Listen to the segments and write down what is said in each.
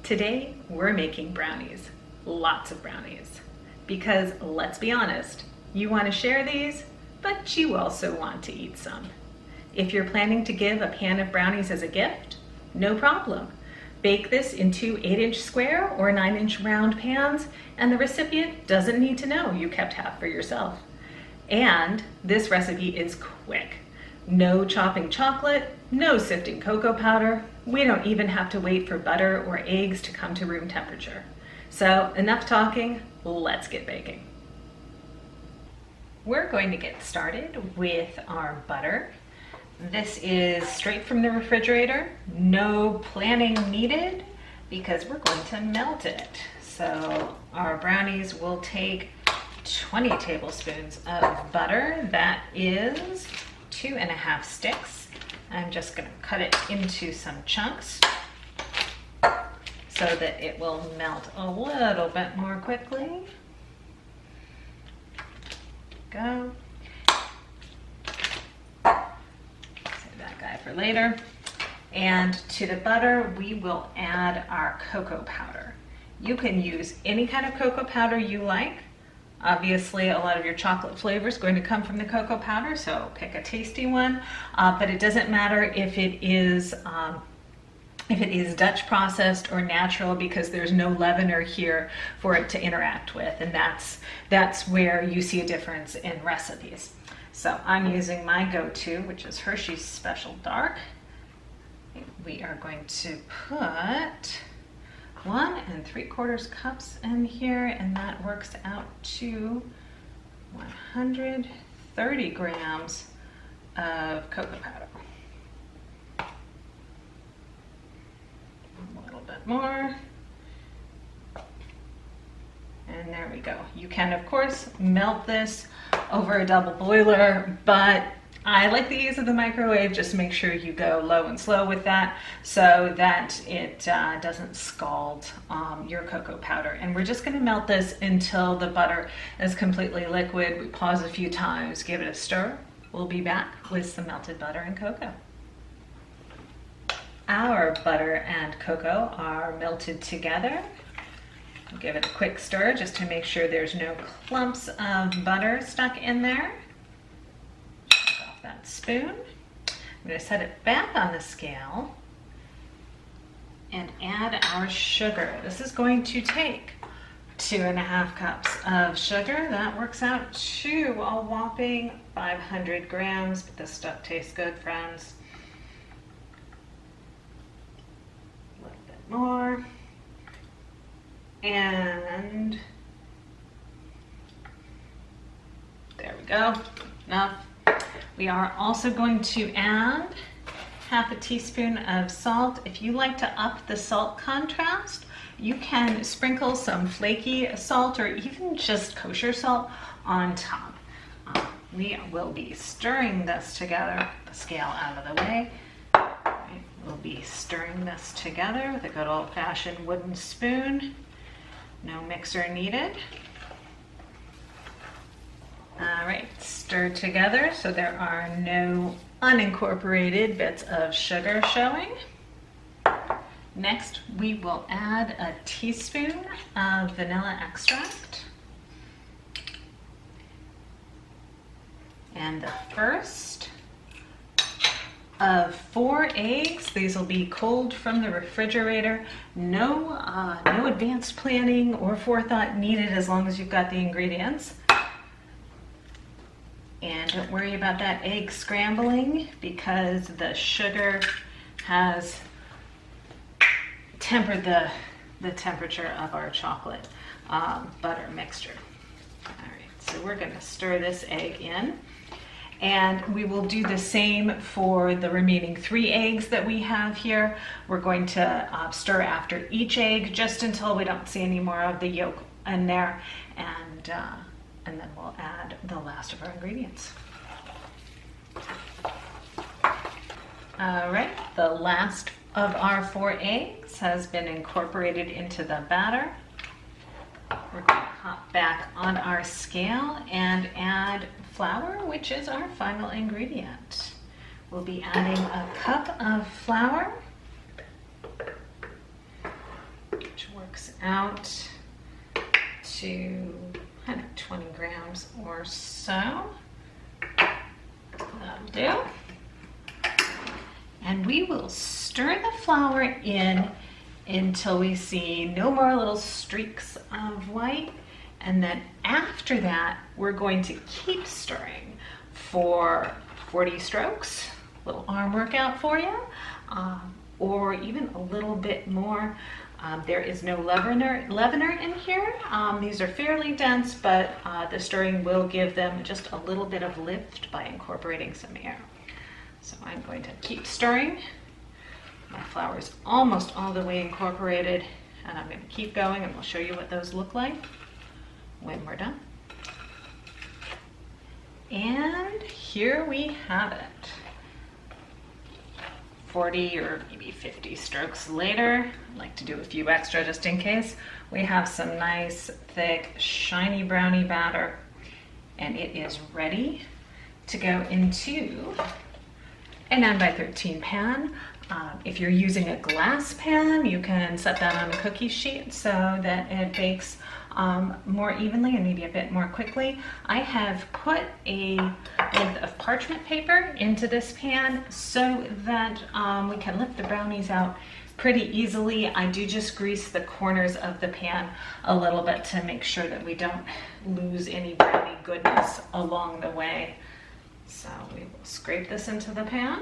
Today, we're making brownies, lots of brownies, because let's be honest, you want to share these, but you also want to eat some. If you're planning to give a pan of brownies as a gift, no problem. Bake this in two 8-inch square or 9-inch round pans, and the recipient doesn't need to know you kept half for yourself. And this recipe is quick. No chopping chocolate, no sifting cocoa powder. We don't even have to wait for butter or eggs to come to room temperature. So enough talking, let's get baking. We're going to get started with our butter. This is straight from the refrigerator, no planning needed because we're going to melt it. So our brownies will take 20 tablespoons of butter. That is 2.5 sticks. I'm just going to cut it into some chunks so that it will melt a little bit more quickly. Go. Save that guy for later. And to the butter, we will add our cocoa powder. You can use any kind of cocoa powder you like. Obviously, a lot of your chocolate flavor is going to come from the cocoa powder, so pick a tasty one. But it doesn't matter if it is Dutch processed or natural, because there's no leavener here for it to interact with, and that's where you see a difference in recipes. So I'm using my go-to, which is Hershey's Special Dark. We are going to put 1 3/4 cups in here, and that works out to 130 grams of cocoa powder. A little bit more. And there we go. You can, of course, melt this over a double boiler, but I like the ease of the microwave. Just make sure you go low and slow with that so that it doesn't scald your cocoa powder. And we're just going to melt this until the butter is completely liquid. We pause a few times, give it a stir. We'll be back with some melted butter and cocoa. Our butter and cocoa are melted together. Give it a quick stir just to make sure there's no clumps of butter stuck in there. That spoon. I'm going to set it back on the scale and add our sugar. This is going to take 2.5 cups of sugar. That works out to a whopping 500 grams, but this stuff tastes good, friends. A little bit more. And there we go, enough. We are also going to add 1/2 teaspoon of salt. If you like to up the salt contrast, you can sprinkle some flaky salt or even just kosher salt on top. We will be stirring this together. The scale out of the way. We'll be stirring this together with a good old-fashioned wooden spoon. No mixer needed. All right, stir together so there are no unincorporated bits of sugar showing. Next, we will add a teaspoon of vanilla extract. And the first of 4 eggs. These will be cold from the refrigerator. No advanced planning or forethought needed as long as you've got the ingredients. And don't worry about that egg scrambling because the sugar has tempered the temperature of our chocolate butter mixture. All right, so we're going to stir this egg in. And we will do the same for the remaining 3 eggs that we have here. We're going to stir after each egg just until we don't see any more of the yolk in there. And then we'll add the last of our ingredients. All right, the last of our 4 eggs has been incorporated into the batter. We're going to hop back on our scale and add flour, which is our final ingredient. We'll be adding a cup of flour which works out to 120 grams or so. That'll do. And we will stir the flour in until we see no more little streaks of white. And then after that, we're going to keep stirring for 40 strokes, little arm workout for you, or even a little bit more. There is no leavener in here. These are fairly dense, but the stirring will give them just a little bit of lift by incorporating some air. So I'm going to keep stirring. My flour is almost all the way incorporated, and I'm going to keep going, and we'll show you what those look like when we're done. And here we have it. 40 or maybe 50 strokes later. I'd like to do a few extra just in case. We have some nice, thick, shiny brownie batter, and it is ready to go into a 9x13 pan. If you're using a glass pan, you can set that on a cookie sheet so that it bakes more evenly and maybe a bit more quickly. I have put a length of parchment paper into this pan so that we can lift the brownies out pretty easily. I do just grease the corners of the pan a little bit to make sure that we don't lose any brownie goodness along the way. So we will scrape this into the pan.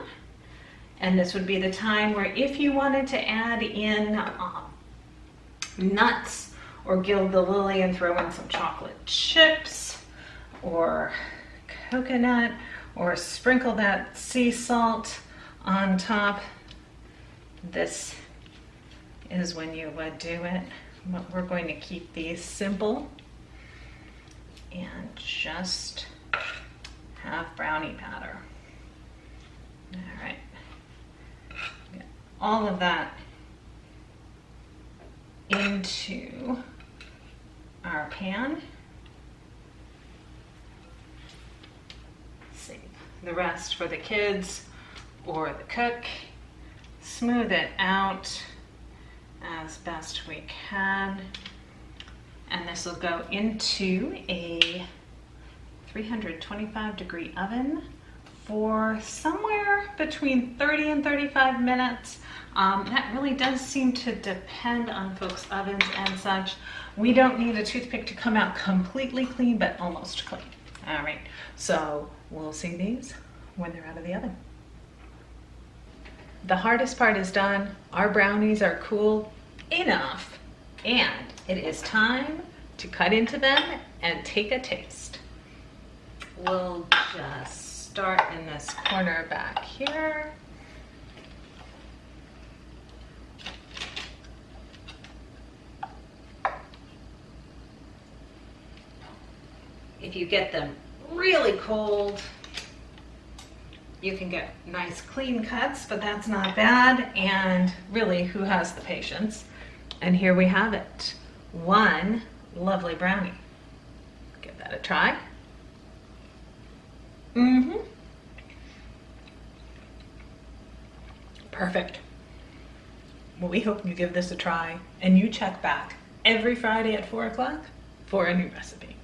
And this would be the time where if you wanted to add in nuts or gild the lily and throw in some chocolate chips or coconut or sprinkle that sea salt on top, this is when you would do it. But we're going to keep these simple and just have brownie batter. All right. Get all of that into our pan. Save the rest for the kids or the cook. Smooth it out as best we can. And this will go into a 325-degree oven for somewhere between 30 and 35 minutes. That really does seem to depend on folks' ovens and such. We don't need a toothpick to come out completely clean, but almost clean. All right, so we'll see these when they're out of the oven. The hardest part is done. Our brownies are cool enough, and it is time to cut into them and take a taste. We'll just start in this corner back here. If you get them really cold, you can get nice clean cuts, but that's not bad. And really, who has the patience? And here we have it. One lovely brownie. Give that a try. Perfect. Well, we hope you give this a try and you check back every Friday at 4 o'clock for a new recipe.